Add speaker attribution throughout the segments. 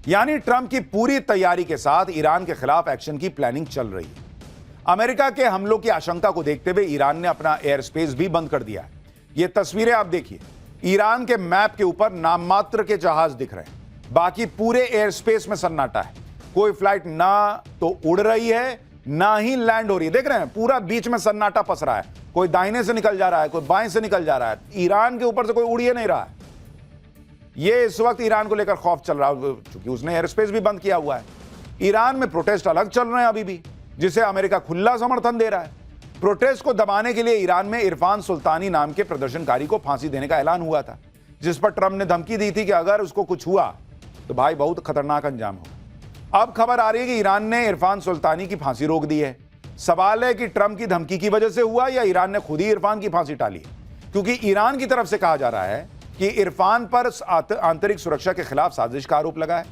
Speaker 1: यानी ट्रंप की पूरी तैयारी के साथ ईरान के खिलाफ एक्शन की प्लानिंग चल रही है। अमेरिका के हमलों की आशंका को देखते हुए ईरान ने अपना एयर स्पेस भी बंद कर दिया है। ये तस्वीरें आप देखिए, ईरान के मैप के ऊपर नाम मात्र के जहाज दिख रहे हैं, बाकी पूरे एयर स्पेस में सन्नाटा है। कोई फ्लाइट ना तो उड़ रही है ना ही लैंड हो रही है। देख रहे हैं, पूरा बीच में सन्नाटा पसरा है। कोई दाहिने से निकल जा रहा है, कोई बाएं से निकल जा रहा है। ईरान के ऊपर से कोई उड़ ही नहीं रहा है। ये इस वक्त ईरान को लेकर खौफ चल रहा है, क्योंकि उसने एयर स्पेस भी बंद किया हुआ है। ईरान में प्रोटेस्ट अलग चल रहे हैं अभी भी, जिसे अमेरिका खुला समर्थन दे रहा है। प्रोटेस्ट को दबाने के लिए ईरान में इरफान सुल्तानी नाम के प्रदर्शनकारी को फांसी देने का ऐलान हुआ था, जिस पर ट्रंप ने धमकी दी थी कि अगर उसको कुछ हुआ तो भाई बहुत खतरनाक अंजाम होगा। अब खबर आ रही है कि ईरान ने इरफान सुल्तानी की फांसी रोक दी है। सवाल है कि ट्रंप की धमकी की वजह से हुआ या ईरान ने खुद ही इरफान की फांसी टाली है, क्योंकि ईरान की तरफ से कहा जा रहा है कि इरफान पर आंतरिक सुरक्षा के खिलाफ साजिश का आरोप लगा है।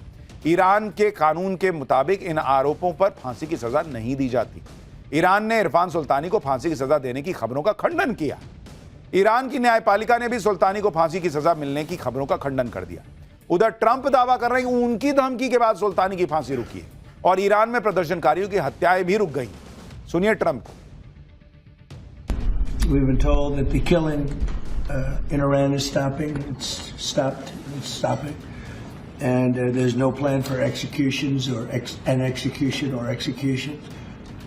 Speaker 1: ईरान के कानून के मुताबिक इन आरोपों पर फांसी की सजा नहीं दी जाती। ईरान ने इरफान सुल्तानी को फांसी की सजा देने की खबरों का खंडन किया। ईरान की न्यायपालिका ने भी सुल्तानी को फांसी की सजा मिलने की खबरों का खंडन कर दिया। उधर ट्रंप दावा कर रहे हैं कि उनकी धमकी के बाद सुल्तानी की फांसी रुकी है और ईरान में प्रदर्शनकारियों की हत्याएं भी रुक गई। सुनिए ट्रंप को।
Speaker 2: We've been told that the killing in Iran is stopping. It's stopped. It's stopping. And there's no plan for executions or an execution or executions.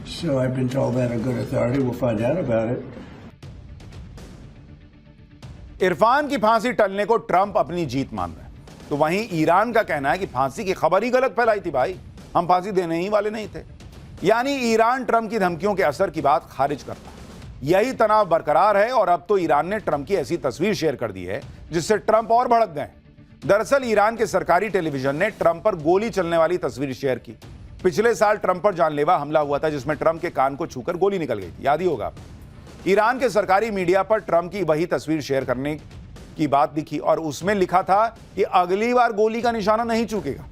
Speaker 2: So I've been told that a good authority. We'll find out about it.
Speaker 1: Irfan की फांसी टलने को Trump अपनी जीत मान रहे हैं, तो वहीं Iran का कहना है कि फांसी की खबर ही गलत फैलाई थी भाई, हम फांसी देने ही वाले नहीं थे। यानी ईरान ट्रंप की धमकियों के असर की बात खारिज करता है। यही तनाव बरकरार है और अब तो ईरान ने ट्रंप की ऐसी तस्वीर शेयर कर दी है जिससे ट्रंप और भड़क गए। दरअसल ईरान के सरकारी टेलीविजन ने ट्रंप पर गोली चलने वाली तस्वीर शेयर की। पिछले साल ट्रंप पर जानलेवा हमला हुआ था जिसमें ट्रंप के कान को छूकर गोली निकल गई थी, याद ही होगा। ईरान के सरकारी मीडिया पर ट्रंप की वही तस्वीर शेयर करने की बात दिखी और उसमें लिखा था कि अगली बार गोली का निशाना नहीं चूकेगा।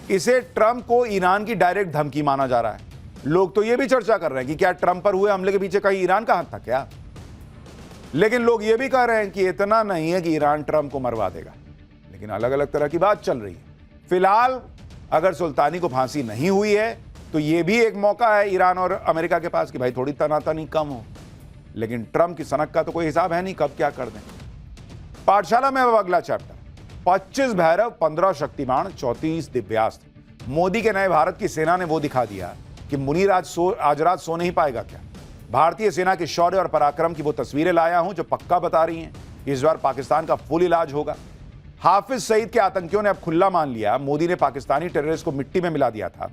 Speaker 1: इसे ट्रंप को ईरान की डायरेक्ट धमकी माना जा रहा है। लोग तो यह भी चर्चा कर रहे हैं कि क्या ट्रंप पर हुए हमले के पीछे कहीं ईरान का हाथ था क्या। लेकिन लोग यह भी कह रहे हैं कि इतना नहीं है कि ईरान ट्रंप को मरवा देगा। लेकिन अलग अलग तरह की बात चल रही है। फिलहाल अगर सुल्तानी को फांसी नहीं हुई है तो यह भी एक मौका है ईरान और अमेरिका के पास कि भाई थोड़ी तनातनी कम हो। लेकिन ट्रंप की सनक का तो कोई हिसाब है नहीं, कब क्या कर दें। पाठशाला में अब अगला चैप्टर, 25 भैरव, 15 शक्तिमान, 34 दिव्यास्त्र। मोदी के नए भारत की सेना ने वो दिखा दिया कि मुनीर आज रात सो नहीं पाएगा क्या। भारतीय सेना के शौर्य और पराक्रम की वो तस्वीरें लाया हूं जो पक्का बता रही हैं इस बार पाकिस्तान का फुल इलाज होगा। हाफिज सईद के आतंकियों ने अब खुला मान लिया मोदी ने पाकिस्तानी टेररिस्ट को मिट्टी में मिला दिया था।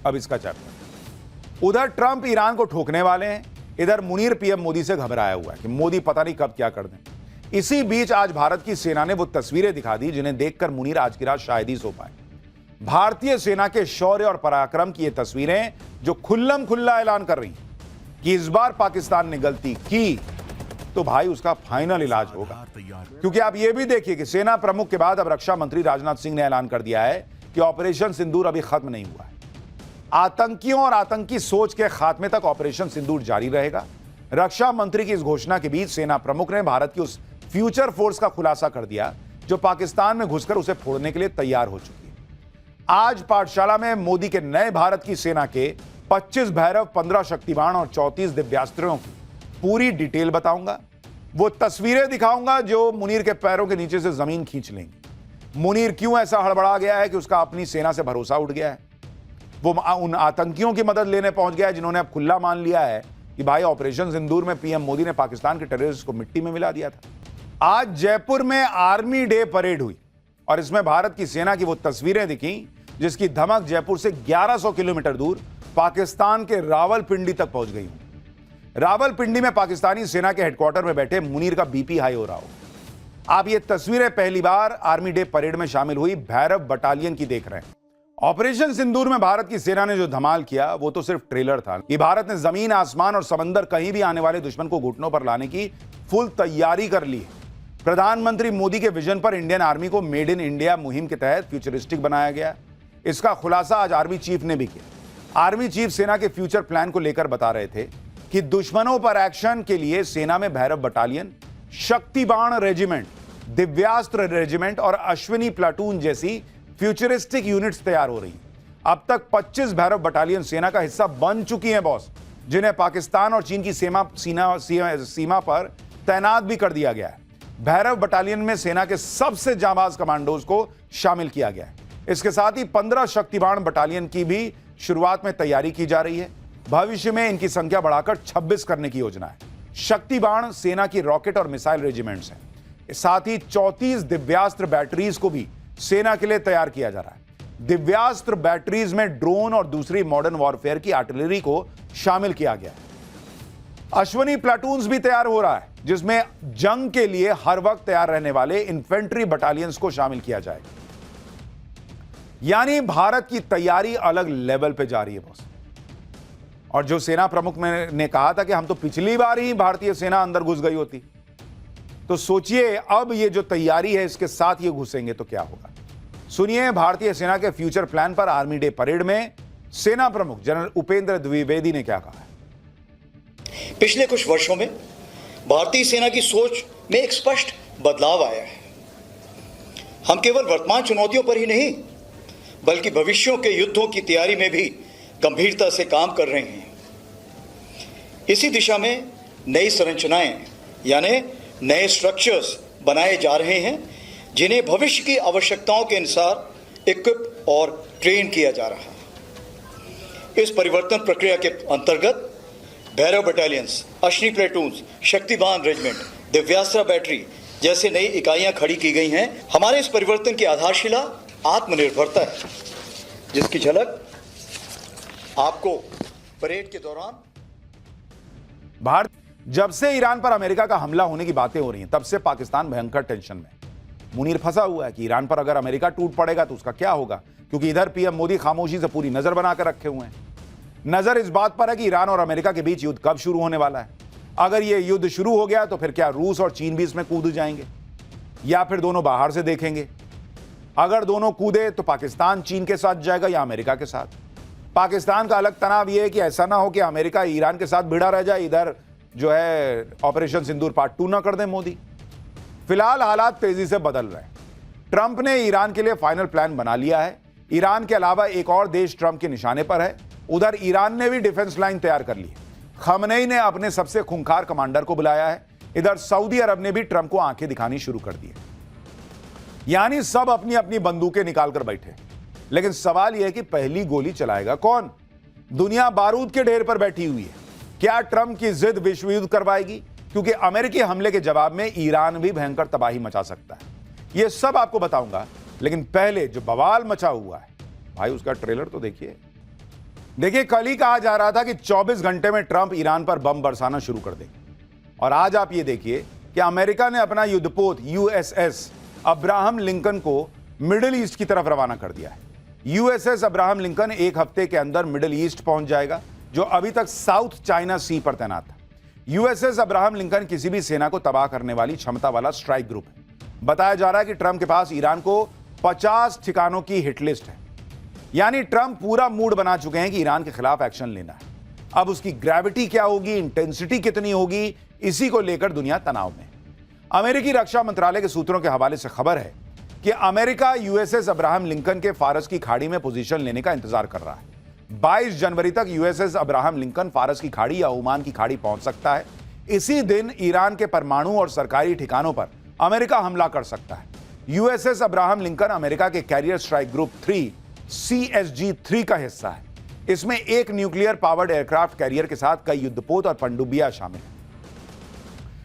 Speaker 1: अब इसका चैप्टर। उधर ट्रंप ईरान को ठोकने वाले हैं, इधर मुनीर पीएम मोदी से घबराया हुआ है कि मोदी पता नहीं कब क्या कर दें। इसी बीच आज भारत की सेना ने वो तस्वीरें दिखा दी जिन्हें देखकर मुनीर आज की रात शायद ही सो पाए। भारतीय सेना के शौर्य और पराक्रम की ये तस्वीरें जो खुल्लम खुल्ला ऐलान कर रही हैं कि इस बार पाकिस्तान ने गलती की तो भाई उसका फाइनल इलाज होगा। क्योंकि आप ये भी देखिए कि सेना प्रमुख के बाद अब रक्षा मंत्री राजनाथ सिंह ने ऐलान कर दिया है कि ऑपरेशन सिंदूर अभी खत्म नहीं हुआ है। आतंकियों और आतंकी सोच के खात्मे तक ऑपरेशन सिंदूर जारी रहेगा। रक्षा मंत्री की इस घोषणा के बीच सेना प्रमुख ने भारत की उस फ्यूचर फोर्स का खुलासा कर दिया जो पाकिस्तान में घुसकर उसे फोड़ने के लिए तैयार हो चुकी है। आज पाठशाला में मोदी के नए भारत की सेना के 25 भैरव, 15 शक्तिमान और 34 दिव्यास्त्रों की पूरी डिटेल बताऊंगा। वो तस्वीरें दिखाऊंगा जो मुनीर के पैरों के नीचे से जमीन खींच लेंगी। मुनीर क्यों ऐसा हड़बड़ा गया है कि उसका अपनी सेना से भरोसा उठ गया है। वो उन आतंकियों की मदद लेने पहुंच गया है जिन्होंने अब खुला मान लिया है कि भाई ऑपरेशन सिंदूर में पीएम मोदी ने पाकिस्तान के टेररिस्ट को मिट्टी में मिला दिया था। आज जयपुर में आर्मी डे परेड हुई और इसमें भारत की सेना की वो तस्वीरें दिखी जिसकी धमक जयपुर से 1100 किलोमीटर दूर पाकिस्तान के रावलपिंडी तक पहुंच गई। रावलपिंडी में पाकिस्तानी सेना के हेडक्वार्टर में बैठे मुनीर का बीपी हाई हो रहा हो। आप ये तस्वीरें पहली बार आर्मी डे परेड में शामिल हुई भैरव बटालियन की देख रहे हैं। ऑपरेशन सिंदूर में भारत की सेना ने जो धमाल किया वो तो सिर्फ ट्रेलर था कि भारत ने जमीन, आसमान और समंदर कहीं भी आने वाले दुश्मन को घुटनों पर लाने की फुल तैयारी कर ली है। प्रधानमंत्री मोदी के विजन पर इंडियन आर्मी को मेड इन इंडिया मुहिम के तहत फ्यूचरिस्टिक बनाया गया। इसका खुलासा आज आर्मी चीफ ने भी किया। आर्मी चीफ सेना के फ्यूचर प्लान को लेकर बता रहे थे कि दुश्मनों पर एक्शन के लिए सेना में भैरव बटालियन, शक्ति बाण रेजिमेंट, दिव्यास्त्र रेजिमेंट और अश्विनी प्लाटून जैसी फ्यूचरिस्टिक यूनिट्स तैयार हो रही हैं। अब तक 25 भैरव बटालियन सेना का हिस्सा बन चुकी हैं बॉस, जिन्हें पाकिस्तान और चीन की सीमा पर तैनात भी कर दिया गया है। भैरव बटालियन में सेना के सबसे जांबाज कमांडोज को शामिल किया गया है। इसके साथ ही 15 शक्तिबाण बटालियन की भी शुरुआत में तैयारी की जा रही है। भविष्य में इनकी संख्या बढ़ाकर 26 करने की योजना है। शक्तिबाण सेना की रॉकेट और मिसाइल रेजिमेंट्स हैं। साथ ही 34 दिव्यास्त्र बैटरीज को भी सेना के लिए तैयार किया जा रहा है। दिव्यास्त्र बैटरीज में ड्रोन और दूसरी मॉडर्न वॉरफेयर की आर्टिलरी को शामिल किया गया है। अश्वनी प्लाटून्स भी तैयार हो रहा है, जिसमें जंग के लिए हर वक्त तैयार रहने वाले इन्फेंट्री बटालियंस को शामिल किया जाएगा। यानी भारत की तैयारी अलग लेवल पे जा रही है बॉस। और जो सेना प्रमुख ने कहा था कि हम तो पिछली बार ही भारतीय सेना अंदर घुस गई होती, तो सोचिए अब ये जो तैयारी है इसके साथ ये घुसेंगे तो क्या होगा। सुनिए भारतीय सेना के फ्यूचर प्लान पर आर्मी डे परेड में सेना प्रमुख जनरल उपेंद्र द्विवेदी ने क्या कहा है।
Speaker 3: पिछले कुछ वर्षों में भारतीय सेना की सोच में एक स्पष्ट बदलाव आया है। हम केवल वर्तमान चुनौतियों पर ही नहीं बल्कि भविष्यों के युद्धों की तैयारी में भी गंभीरता से काम कर रहे हैं। इसी दिशा में नई संरचनाएं यानी नए स्ट्रक्चर्स बनाए जा रहे हैं, जिन्हें भविष्य की आवश्यकताओं के अनुसार इक्विप और ट्रेन किया जा रहा है। इस परिवर्तन प्रक्रिया के अंतर्गत Bhairav battalions, Ashwini platoons, Shaktibaan regiment, Divyastra battery जैसे नई इकाइयां खड़ी की गई हैं। हमारे इस परिवर्तन की आधारशिला आत्मनिर्भरता है, जिसकी झलक आपको परेड के दौरान
Speaker 1: भारत जब से ईरान पर अमेरिका का हमला होने की बातें हो रही हैं, तब से पाकिस्तान भयंकर टेंशन में। मुनीर फंसा हुआ है कि ईरान पर अगर अमेरिका टूट पड़ेगा तो उसका क्या होगा, क्योंकि इधर पीएम मोदी खामोशी से पूरी नजर बनाकर रखे हुए हैं। नजर इस बात पर है कि ईरान और अमेरिका के बीच युद्ध कब शुरू होने वाला है। अगर यह युद्ध शुरू हो गया तो फिर क्या रूस और चीन भी इसमें कूद जाएंगे, या फिर दोनों बाहर से देखेंगे। अगर दोनों कूदे तो पाकिस्तान चीन के साथ जाएगा या अमेरिका के साथ। पाकिस्तान का अलग तनाव यह है कि ऐसा ना हो कि अमेरिका ईरान के साथ भिड़ा रह जाए, इधर जो है ऑपरेशन सिंदूर पार्ट 2 ना कर दे मोदी। फिलहाल हालात तेजी से बदल रहे हैं। ट्रंप ने ईरान के लिए फाइनल प्लान बना लिया है। ईरान के अलावा एक और देश ट्रंप के निशाने पर है। उधर ईरान ने भी डिफेंस लाइन तैयार कर ली है। खमनेई ने अपने सबसे खूंखार कमांडर को बुलाया है। इधर सऊदी अरब ने भी ट्रंप को आंखें दिखानी शुरू कर दी है। यानी सब अपनी अपनी बंदूकें निकालकर बैठे। लेकिन सवाल यह है कि पहली गोली चलाएगा कौन। दुनिया बारूद के ढेर पर बैठी हुई है। क्या ट्रंप की जिद विश्व युद्ध करवाएगी, क्योंकि अमेरिकी हमले के जवाब में ईरान भी भयंकर तबाही मचा सकता है। यह सब आपको बताऊंगा, लेकिन पहले जो बवाल मचा हुआ है भाई उसका ट्रेलर तो देखिए। कल ही कहा जा रहा था कि 24 घंटे में ट्रंप ईरान पर बम बरसाना शुरू कर देंगे, और आज आप ये देखिए कि अमेरिका ने अपना युद्धपोत यूएसएस अब्राहम लिंकन को मिडिल ईस्ट की तरफ रवाना कर दिया है। यूएसएस अब्राहम लिंकन एक हफ्ते के अंदर मिडिल ईस्ट पहुंच जाएगा, जो अभी तक साउथ चाइना सी पर तैनात था। यूएसएस अब्राहम लिंकन किसी भी सेना को तबाह करने वाली क्षमता वाला स्ट्राइक ग्रुप है। बताया जा रहा है कि ट्रंप के पास ईरान को 50 ठिकानों की हिट लिस्ट है। यानी ट्रंप पूरा मूड बना चुके हैं कि ईरान के खिलाफ एक्शन लेना है। अब उसकी ग्रेविटी क्या होगी, इंटेंसिटी कितनी होगी, इसी को लेकर दुनिया तनाव में। अमेरिकी रक्षा मंत्रालय के सूत्रों के हवाले से खबर है कि अमेरिका यूएसएस अब्राहम लिंकन के फारस की खाड़ी में पोजीशन लेने का इंतजार कर रहा है। 22 जनवरी तक यूएसएस अब्राहम लिंकन फारस की खाड़ी या ओमान की खाड़ी पहुंच सकता है। इसी दिन ईरान के परमाणु और सरकारी ठिकानों पर अमेरिका हमला कर सकता है। यूएसएस अब्राहम लिंकन अमेरिका के कैरियर स्ट्राइक ग्रुप 3 CSG-3 का हिस्सा है। इसमें एक न्यूक्लियर पावर्ड एयरक्राफ्ट कैरियर के साथ कई युद्धपोत और पनडुब्बियां शामिल हैं।